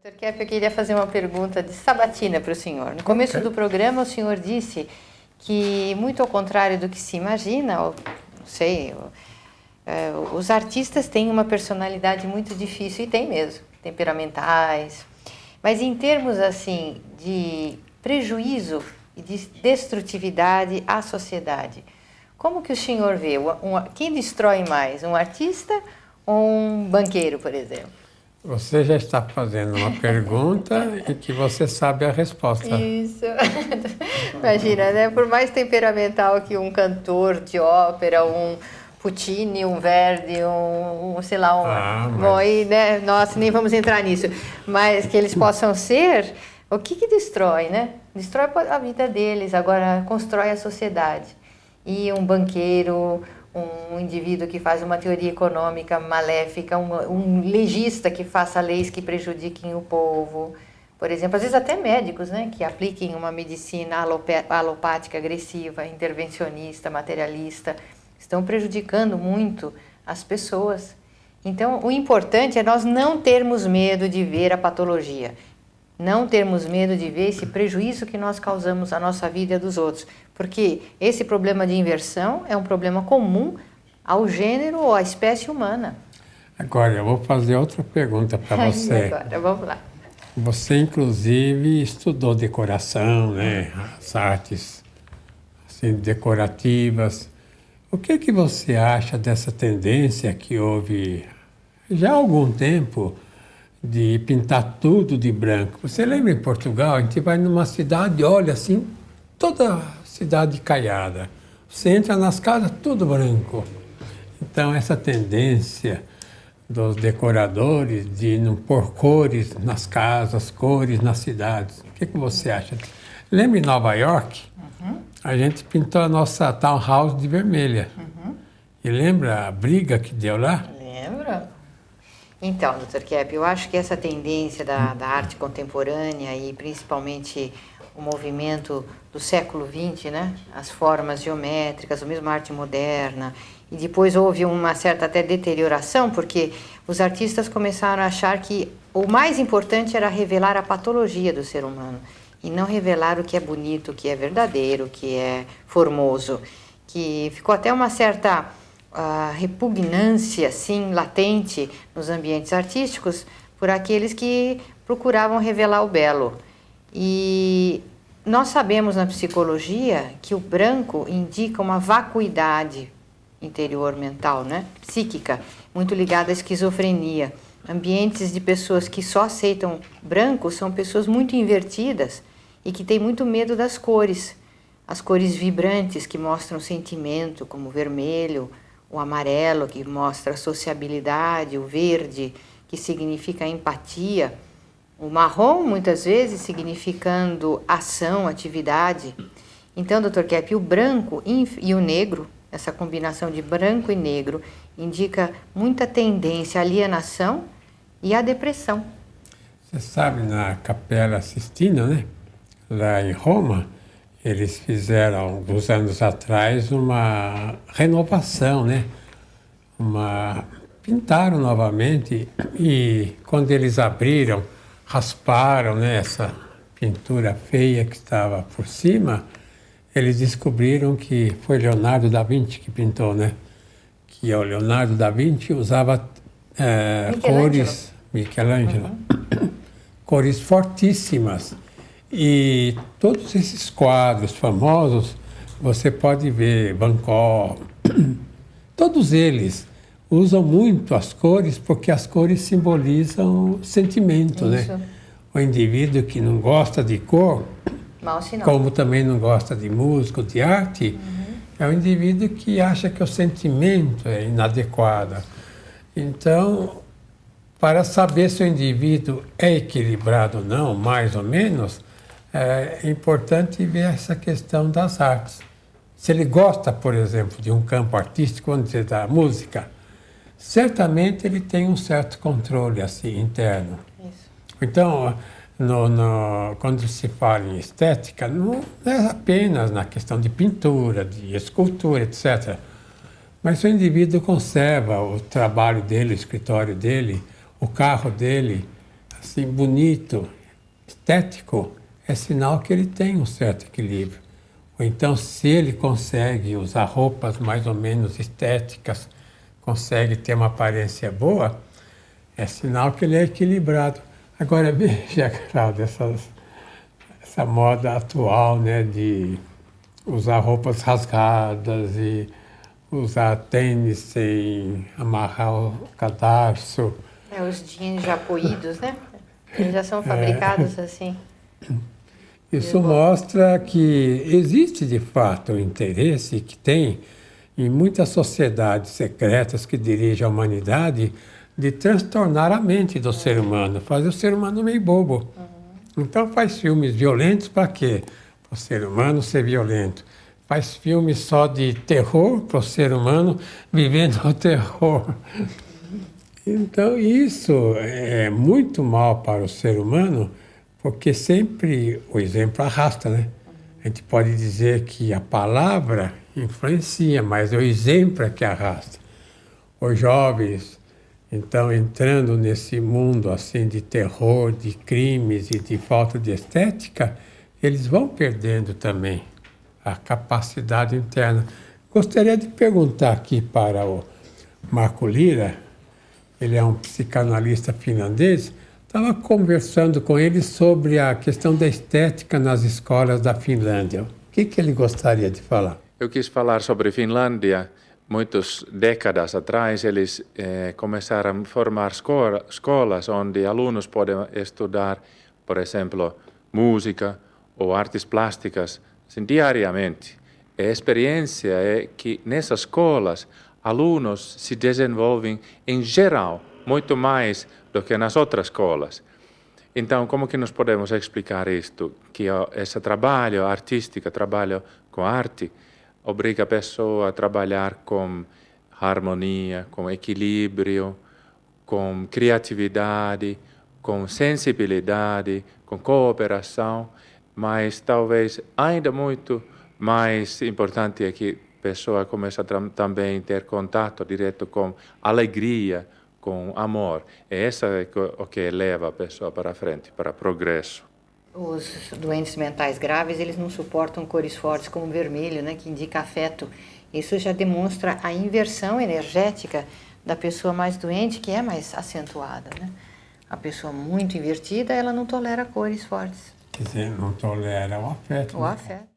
Dr. Kepp, eu queria fazer uma pergunta de sabatina para o senhor. No começo do programa, o senhor disse que, muito ao contrário do que se imagina, ou, não sei, os artistas têm uma personalidade muito difícil, e tem mesmo, temperamentais. Mas em termos assim de prejuízo e de destrutividade à sociedade, como que o senhor vê? Quem destrói mais, um artista ou um banqueiro, por exemplo? Você já está fazendo uma pergunta e que você sabe a resposta. Isso. Imagina, né? Por mais temperamental que um cantor de ópera, um Puccini, um Verdi, sei lá, bom, aí, né? Nossa, nem vamos entrar nisso. Mas que eles possam ser, o que destrói, né? Destrói a vida deles, agora constrói a sociedade. E um banqueiro, um indivíduo que faz uma teoria econômica maléfica, um legista que faça leis que prejudiquem o povo, por exemplo, às vezes até médicos, né, que apliquem uma medicina alopática, agressiva, intervencionista, materialista, estão prejudicando muito as pessoas. Então, o importante é nós não termos medo de ver a patologia, não termos medo de ver esse prejuízo que nós causamos à nossa vida e à dos outros, porque esse problema de inversão é um problema comum ao gênero ou à espécie humana. Agora, eu vou fazer outra pergunta para você. Agora, vamos lá. Você, inclusive, estudou decoração, né? As artes assim, decorativas. O que você acha dessa tendência que houve já há algum tempo de pintar tudo de branco? Você lembra em Portugal, a gente vai numa cidade, olha assim, toda cidade caiada. Você entra nas casas, tudo branco. Então, essa tendência dos decoradores de não pôr cores nas casas, cores nas cidades. O que você acha? Lembra em Nova York? A gente pintou a nossa townhouse de vermelha. E lembra a briga que deu lá? Lembro. Então, Dr. Kepp, eu acho que essa tendência da arte contemporânea e principalmente o movimento do século XX, né? As formas geométricas, a mesma arte moderna, e depois houve uma certa até deterioração, porque os artistas começaram a achar que o mais importante era revelar a patologia do ser humano, e não revelar o que é bonito, o que é verdadeiro, o que é formoso, que ficou até uma certa repugnância, assim, latente nos ambientes artísticos por aqueles que procuravam revelar o belo. E nós sabemos na psicologia que o branco indica uma vacuidade interior mental, né? Psíquica, muito ligada à esquizofrenia. Ambientes de pessoas que só aceitam branco são pessoas muito invertidas e que têm muito medo das cores. As cores vibrantes que mostram sentimento, como o vermelho, o amarelo, que mostra a sociabilidade, o verde, que significa empatia, o marrom, muitas vezes, significando ação, atividade. Então, Dr. Kepp, o branco e o negro, essa combinação de branco e negro, indica muita tendência à alienação e à depressão. Você sabe, na Capela Sistina, né? Lá em Roma, eles fizeram, alguns anos atrás, uma renovação, né? Pintaram novamente e, quando eles abriram, rasparam, né, essa pintura feia que estava por cima, eles descobriram que foi Leonardo da Vinci que pintou, né? Que o Leonardo da Vinci usava cores... Michelangelo. Cores fortíssimas. E todos esses quadros famosos, você pode ver, Van Gogh, todos eles usam muito as cores, porque as cores simbolizam sentimento, né? O indivíduo que não gosta de cor, como também não gosta de música, de arte, é um indivíduo que acha que o sentimento é inadequado. Então, para saber se o indivíduo é equilibrado ou não, mais ou menos, é importante ver essa questão das artes. Se ele gosta, por exemplo, de um campo artístico, vamos dizer, da música, certamente ele tem um certo controle assim, interno. Isso. Então, quando se fala em estética, não é apenas na questão de pintura, de escultura, etc. Mas se o indivíduo conserva o trabalho dele, o escritório dele, o carro dele, assim, bonito, estético, é sinal que ele tem um certo equilíbrio. Ou então, se ele consegue usar roupas mais ou menos estéticas, consegue ter uma aparência boa, é sinal que ele é equilibrado. Agora, veja, Cláudia, essa moda atual, né, de usar roupas rasgadas e usar tênis sem amarrar o cadarço. Os jeans já poídos, né? Eles já são fabricados assim. Isso mostra que existe, de fato, o interesse que tem em muitas sociedades secretas que dirigem a humanidade de transtornar a mente do ser humano, fazer o ser humano meio bobo. Então faz filmes violentos para quê? Para o ser humano ser violento. Faz filmes só de terror para o ser humano vivendo o terror. Então isso é muito mal para o ser humano, porque sempre o exemplo arrasta, né? A gente pode dizer que a palavra influencia, mas o exemplo é que arrasta. Os jovens, então, entrando nesse mundo assim de terror, de crimes e de falta de estética, eles vão perdendo também a capacidade interna. Gostaria de perguntar aqui para o Marco Lira, ele é um psicanalista finlandês, estava conversando com ele sobre a questão da estética nas escolas da Finlândia. O que ele gostaria de falar? Eu quis falar sobre Finlândia. Muitas décadas atrás eles começaram a formar escolas onde alunos podem estudar, por exemplo, música ou artes plásticas diariamente. A experiência é que nessas escolas alunos se desenvolvem em geral muito mais do que nas outras escolas. Então, como que nós podemos explicar isto? Que esse trabalho artístico, trabalho com arte, obriga a pessoa a trabalhar com harmonia, com equilíbrio, com criatividade, com sensibilidade, com cooperação, mas talvez ainda muito mais importante é que a pessoa começa também a ter contato direto com alegria, com amor. E essa é o que leva a pessoa para frente, para progresso. Os doentes mentais graves, eles não suportam cores fortes como o vermelho, né, que indica afeto. Isso já demonstra a inversão energética da pessoa mais doente, que é mais acentuada, né? A pessoa muito invertida, ela não tolera cores fortes. Quer dizer, não tolera o afeto. O afeto.